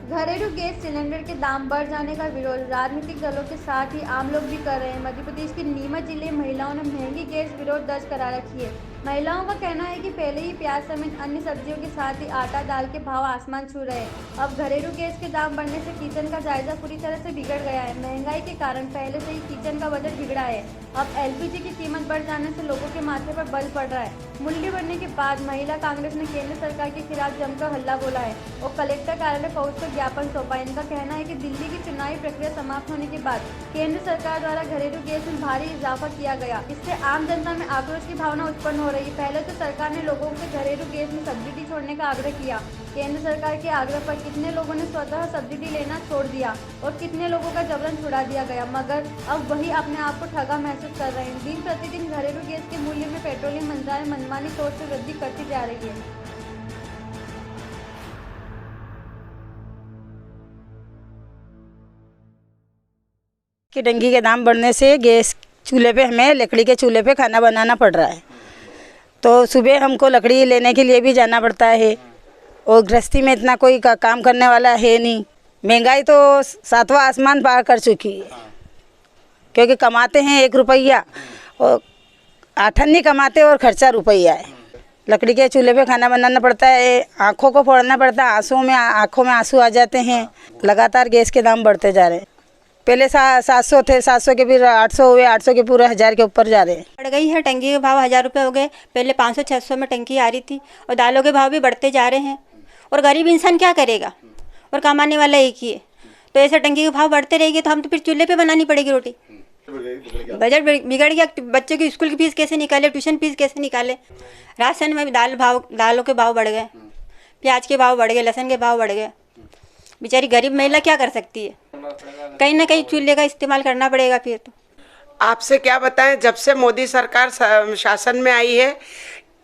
घरेलू gas cylinder के दाम बढ़ जाने का विरोध राजनीतिक दलों के साथ ही आम लोग भी कर रहे हैं। मध्य प्रदेश के नीमच जिले महिलाओं ने महंगी गैस विरोध दर्ज करा रखी है। महिलाओं का कहना है कि पहले ही प्याज समेत अन्य सब्जियों के साथ ही आटा दाल के भाव आसमान छू रहे हैं। अब घरेलू गैस के दाम बढ़ने से किचन का जायजा पूरी तरह से बिगड़ गया है। महंगाई के कारण पहले से ही किचन का बजट बिगड़ा है। अब एलपीजी की कीमत बढ़ जाने से लोगों के माथे पर बल पड़ रहा है। मूल्य बढ़ने के बाद महिला कांग्रेस ने केंद्र सरकार के खिलाफ जमकर हल्ला बोला है और कलेक्टर कार्यालय पहुंचकर ज्ञापन सौंपा। इनका कहना है कि दिल्ली की चुनावी प्रक्रिया समाप्त होने के बाद केंद्र सरकार द्वारा घरेलू गैस में भारी इजाफा किया गया। इससे आम जनता में आक्रोश की भावना उत्पन्न हो रही है। पहले तो सरकार ने लोगों से घरेलू गैस में सब्सिडी छोड़ने का आग्रह किया। केंद्र सरकार के आग्रह पर कितने लोगों ने स्वतः सब्सिडी लेना छोड़ दिया और कितने लोगों का जबरन छुड़ा दिया गया, मगर अब वही अपने आप को ठगा महसूस कर रहे हैं। दिन प्रतिदिन घरेलू गैस के मूल्य में पेट्रोलियम मंत्रालय मनमानी तौर से वृद्धि करती जा रही है। कि डंगी के दाम बढ़ने से गैस चूल्हे पे हमें लकड़ी के चूल्हे पे खाना बनाना पड़ रहा है। तो सुबह हमको लकड़ी लेने के लिए भी जाना पड़ता है और गृहस्थी में इतना कोई काम करने वाला है नहीं। महंगाई तो सातवां आसमान पार कर चुकी है, क्योंकि कमाते हैं 1 रुपया और 8 नहीं कमाते और खर्चा रुपया है। लकड़ी के चूल्हे पे खाना बनाना पड़ता है, आँखों को फोड़ना पड़ता है, आँखों में आंसू आ जाते हैं। लगातार गैस के दाम बढ़ते जा रहे हैं। पहले 700 थे, 700 के फिर 800 हुए, 800 के पूरे 1000 के ऊपर जा रहे हैं। बढ़ गई है। टंकी के भाव 1000 रुपये हो गए। पहले 500-600 में टंकी आ रही थी और दालों के भाव भी बढ़ते जा रहे हैं। और गरीब इंसान क्या करेगा, और कमाने वाला एक ही है। तो ऐसे टंकी के भाव बढ़ते रहेंगे तो हम तो फिर चूल्हे पे बनानी पड़ेगी रोटी। बजट बिगड़ गया। बच्चों की स्कूल की फीस कैसे निकाले, ट्यूशन फीस कैसे निकाले। राशन में भी दालों के भाव बढ़ गए, प्याज के भाव बढ़ गए, लहसुन के भाव बढ़ गए। बेचारी गरीब महिला क्या कर सकती है। कहीं ना कहीं चूल्हे का इस्तेमाल करना पड़ेगा। फिर तो आपसे क्या बताएं, जब से मोदी सरकार शासन में आई है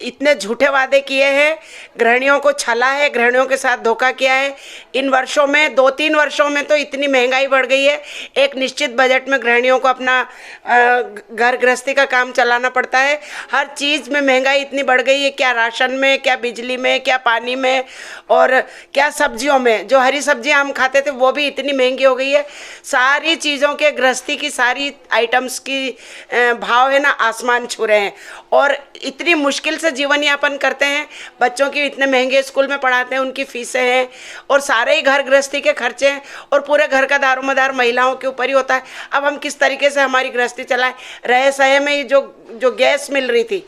इतने झूठे वादे किए हैं, गृहिणियों को छला है, गृहिणियों के साथ धोखा किया है। इन वर्षों में 2-3 वर्षों में तो इतनी महंगाई बढ़ गई है। एक निश्चित बजट में गृहिणियों को अपना घर गृहस्थी का काम चलाना पड़ता है। हर चीज़ में महंगाई इतनी बढ़ गई है, क्या राशन में, क्या बिजली में, क्या पानी में और क्या सब्जियों में। जो हरी सब्जियां हम खाते थे वो भी इतनी महंगी हो गई है। सारी चीज़ों के गृहस्थी की सारी आइटम्स की भाव है ना आसमान छू रहे हैं और इतनी मुश्किल से जीवन यापन करते हैं। बच्चों की इतने महंगे स्कूल में पढ़ाते हैं, उनकी फीसें हैं और सारे ही घर गृहस्थी के खर्चे हैं और पूरे घर का दारोमदार महिलाओं के ऊपर ही होता है। अब हम किस तरीके से हमारी गृहस्थी चलाएं। रहे सहे में जो गैस मिल रही थी,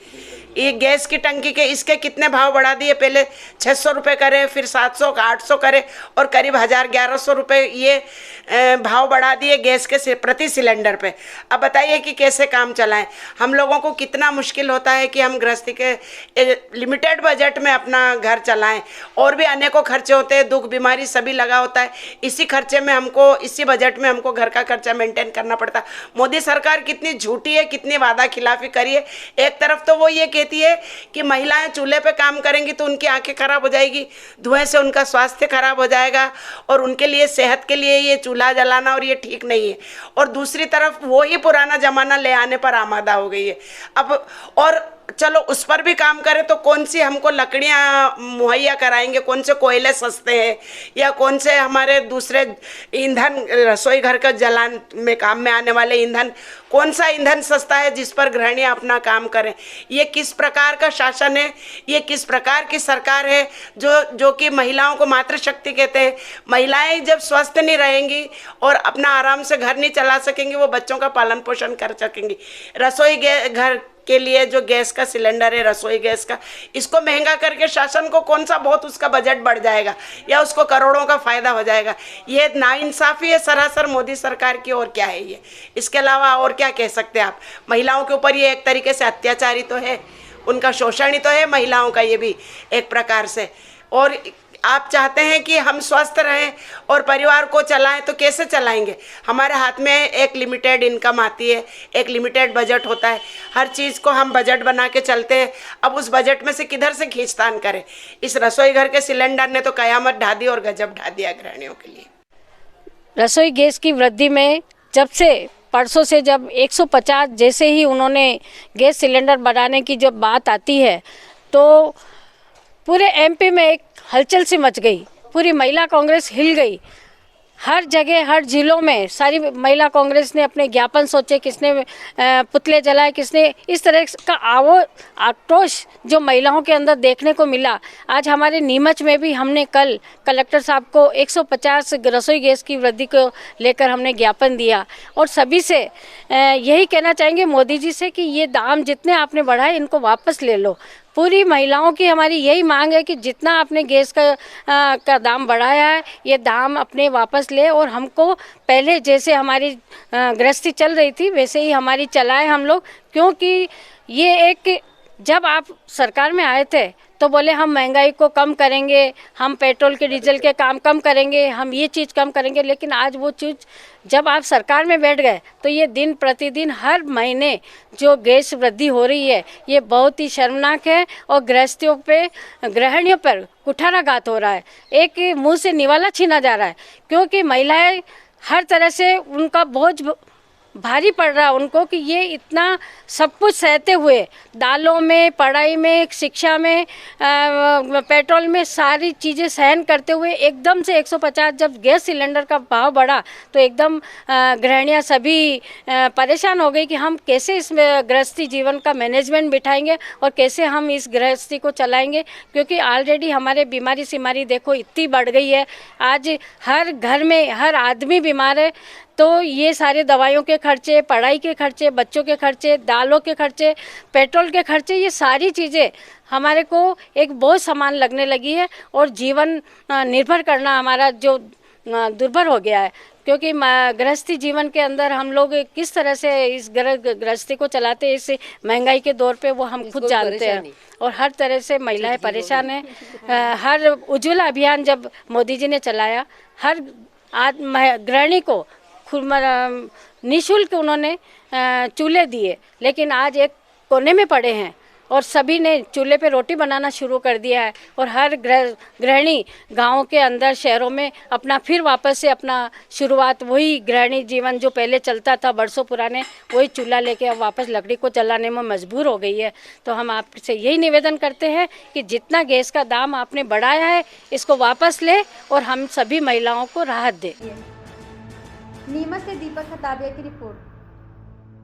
ये गैस की टंकी के इसके कितने भाव बढ़ा दिए। पहले 600 रुपये करे, फिर 700 800 करे और करीब 1000-1100 रुपये ये भाव बढ़ा दिए गैस के प्रति सिलेंडर पे। अब बताइए कि कैसे काम चलाएं। हम लोगों को कितना मुश्किल होता है कि हम गृहस्थी के लिमिटेड बजट में अपना घर चलाएं। और भी अनेकों खर्चे होते हैं, दुख बीमारी सभी लगा होता है। इसी खर्चे में हमको, इसी बजट में हमको घर का खर्चा मेंटेन करना पड़ता है। मोदी सरकार कितनी झूठी है, कितनी वादा खिलाफी करी है। एक तरफ तो वो ये कहती है कि महिलाएं चूल्हे पे काम करेंगी तो उनकी आंखें खराब हो जाएगी, धुएं से उनका स्वास्थ्य खराब हो जाएगा और उनके लिए, सेहत के लिए ये चूल्हा जलाना और ये ठीक नहीं है। और दूसरी तरफ वो ही पुराना जमाना ले आने पर आमादा हो गई है। अब और चलो उस पर भी काम करें तो कौन सी हमको लकड़ियाँ मुहैया कराएंगे, कौन से कोयले सस्ते हैं या कौन से हमारे दूसरे ईंधन, रसोई घर का जलान में काम में आने वाले ईंधन, कौन सा ईंधन सस्ता है जिस पर गृहिणियाँ अपना काम करें। ये किस प्रकार का शासन है, ये किस प्रकार की सरकार है जो कि महिलाओं को मातृशक्ति कहते हैं। महिलाएं जब स्वस्थ नहीं रहेंगी और अपना आराम से घर नहीं चला सकेंगी, वो बच्चों का पालन पोषण कर सकेंगी। रसोई घर के लिए जो गैस का सिलेंडर है, रसोई गैस का, इसको महंगा करके शासन को कौन सा बहुत उसका बजट बढ़ जाएगा या उसको करोड़ों का फायदा हो जाएगा। ये नाइंसाफ़ी है सरासर मोदी सरकार की, और क्या है ये। इसके अलावा और क्या कह सकते हैं आप। महिलाओं के ऊपर ये एक तरीके से अत्याचार ही तो है, उनका शोषण ही तो है महिलाओं का, ये भी एक प्रकार से। और आप चाहते हैं कि हम स्वस्थ रहें और परिवार को चलाएं तो कैसे चलाएंगे। हमारे हाथ में एक लिमिटेड इनकम आती है, एक लिमिटेड बजट होता है, हर चीज़ को हम बजट बना के चलते हैं। अब उस बजट में से किधर से खींचतान करें। इस रसोई घर के सिलेंडर ने तो कयामत ढा दी और गजब ढा दिया गृहिणियों के लिए। रसोई गैस की वृद्धि में जब से परसों से जब 150 जैसे ही उन्होंने गैस सिलेंडर बढ़ाने की जब बात आती है तो पूरे एमपी में एक हलचल सी मच गई पूरी महिला कांग्रेस हिल गई। हर जगह हर जिलों में सारी महिला कांग्रेस ने अपने ज्ञापन सोचे, किसने पुतले जलाए, किसने इस तरह का आक्रोश जो महिलाओं के अंदर देखने को मिला। आज हमारे नीमच में भी हमने कल कलेक्टर साहब को 150 रसोई गैस की वृद्धि को लेकर हमने ज्ञापन दिया और सभी से यही कहना चाहेंगे मोदी जी से कि ये दाम जितने आपने बढ़ाए इनको वापस ले लो। पूरी महिलाओं की हमारी यही मांग है कि जितना आपने गैस का दाम बढ़ाया है ये दाम अपने वापस ले और हमको पहले जैसे हमारी गृहस्थी चल रही थी वैसे ही हमारी चलाए हम लोग। क्योंकि ये एक जब आप सरकार में आए थे तो बोले हम महंगाई को कम करेंगे, हम पेट्रोल के डीजल के काम कम करेंगे, हम ये चीज़ कम करेंगे, लेकिन आज वो चीज़ जब आप सरकार में बैठ गए तो ये दिन प्रतिदिन हर महीने जो गैस वृद्धि हो रही है ये बहुत ही शर्मनाक है और गृहिणियों पर कुठाराघात हो रहा है। एक मुंह से निवाला छीना जा रहा है क्योंकि महिलाएं हर तरह से उनका बोझ भारी पड़ रहा है उनको कि ये इतना सब कुछ सहते हुए दालों में, पढ़ाई में, शिक्षा में, पेट्रोल में सारी चीज़ें सहन करते हुए एकदम से 150 जब गैस सिलेंडर का भाव बढ़ा तो एकदम गृहिणियाँ सभी परेशान हो गई कि हम कैसे इस गृहस्थी जीवन का मैनेजमेंट बिठाएंगे और कैसे हम इस गृहस्थी को चलाएंगे। क्योंकि ऑलरेडी हमारे बीमारी सिमारी देखो इतनी बढ़ गई है, आज हर घर में हर आदमी बीमार है। तो ये सारे दवाइयों के खर्चे, पढ़ाई के खर्चे, बच्चों के खर्चे, दालों के खर्चे, पेट्रोल के खर्चे, ये सारी चीज़ें हमारे को एक बोझ समान लगने लगी है और जीवन निर्भर करना हमारा जो दुर्भर हो गया है। क्योंकि गृहस्थी जीवन के अंदर हम लोग किस तरह से इस गृहस्थी को चलाते हैं इस महंगाई के दौर पे वो हम खुद जानते हैं और हर तरह से महिलाएं परेशान हैं। हर उज्ज्वला अभियान जब मोदी जी ने चलाया हर गृहिणी को निःशुल्क उन्होंने चूल्हे दिए, लेकिन आज एक कोने में पड़े हैं और सभी ने चूल्हे पे रोटी बनाना शुरू कर दिया है और हर गृहिणी गाँव के अंदर शहरों में अपना फिर वापस से अपना शुरुआत वही गृहिणी जीवन जो पहले चलता था बरसों पुराने वही चूल्हा लेके अब वापस लकड़ी को जलाने में मजबूर हो गई है। तो हम आपसे यही निवेदन करते हैं कि जितना गैस का दाम आपने बढ़ाया है इसको वापस ले और हम सभी महिलाओं को राहत दें। नीमच से दीपक खताबिया की रिपोर्ट।